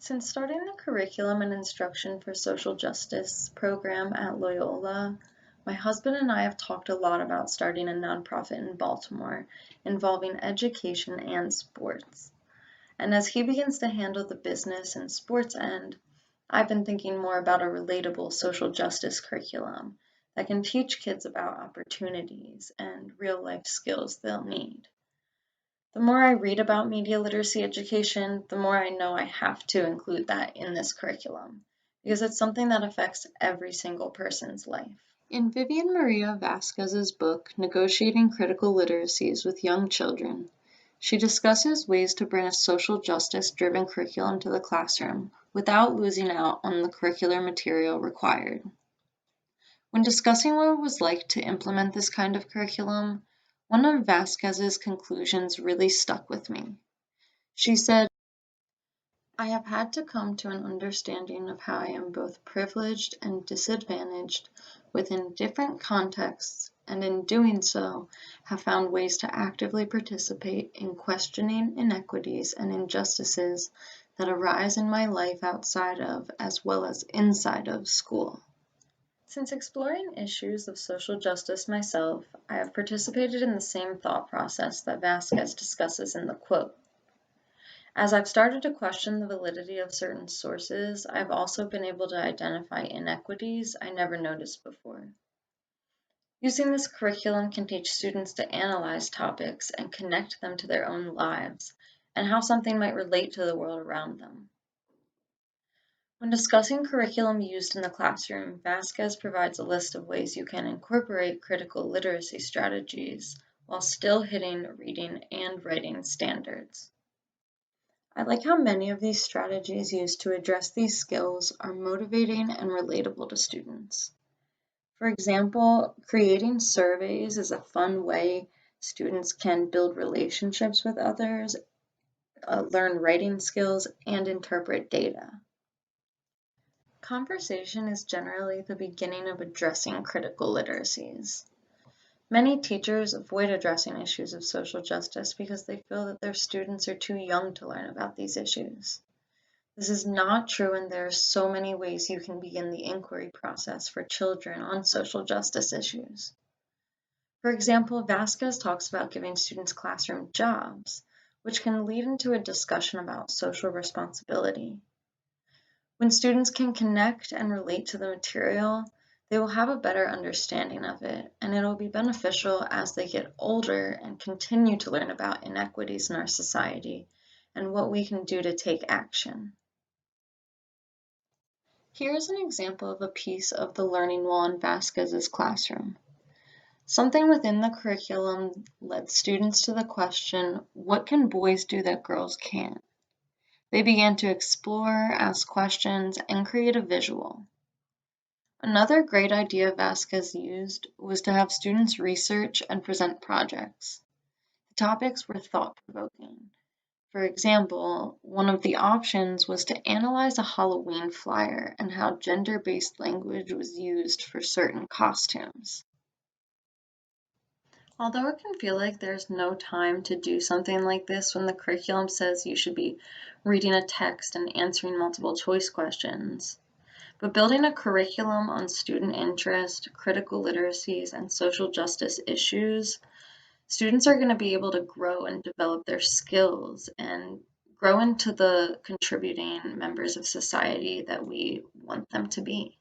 Since starting the Curriculum and Instruction for Social Justice program at Loyola, my husband and I have talked a lot about starting a nonprofit in Baltimore involving education and sports. And as he begins to handle the business and sports end, I've been thinking more about a relatable social justice curriculum that can teach kids about opportunities and real life skills they'll need. The more I read about media literacy education, the more I know I have to include that in this curriculum because it's something that affects every single person's life. In Vivian Maria Vasquez's book, Negotiating Critical Literacies with Young Children, she discusses ways to bring a social justice-driven curriculum to the classroom without losing out on the curricular material required. When discussing what it was like to implement this kind of curriculum, one of Vasquez's conclusions really stuck with me. She said, "I have had to come to an understanding of how I am both privileged and disadvantaged within different contexts, and in doing so, have found ways to actively participate in questioning inequities and injustices that arise in my life outside of, as well as inside of, school." Since exploring issues of social justice myself, I have participated in the same thought process that Vasquez discusses in the quote. As I've started to question the validity of certain sources, I've also been able to identify inequities I never noticed before. Using this curriculum can teach students to analyze topics and connect them to their own lives and how something might relate to the world around them. When discussing curriculum used in the classroom, Vasquez provides a list of ways you can incorporate critical literacy strategies while still hitting reading and writing standards. I like how many of these strategies used to address these skills are motivating and relatable to students. For example, creating surveys is a fun way students can build relationships with others, learn writing skills, and interpret data. Conversation is generally the beginning of addressing critical literacies. Many teachers avoid addressing issues of social justice because they feel that their students are too young to learn about these issues. This is not true, and there are so many ways you can begin the inquiry process for children on social justice issues. For example, Vasquez talks about giving students classroom jobs, which can lead into a discussion about social responsibility. When students can connect and relate to the material, they will have a better understanding of it, and it will be beneficial as they get older and continue to learn about inequities in our society and what we can do to take action. Here's an example of a piece of the learning wall in Vasquez's classroom. Something within the curriculum led students to the question, what can boys do that girls can't? They began to explore, ask questions, and create a visual. Another great idea Vasquez used was to have students research and present projects. The topics were thought-provoking. For example, one of the options was to analyze a Halloween flyer and how gender-based language was used for certain costumes. Although it can feel like there's no time to do something like this when the curriculum says you should be reading a text and answering multiple choice questions, but building a curriculum on student interest, critical literacies, and social justice issues, students are going to be able to grow and develop their skills and grow into the contributing members of society that we want them to be.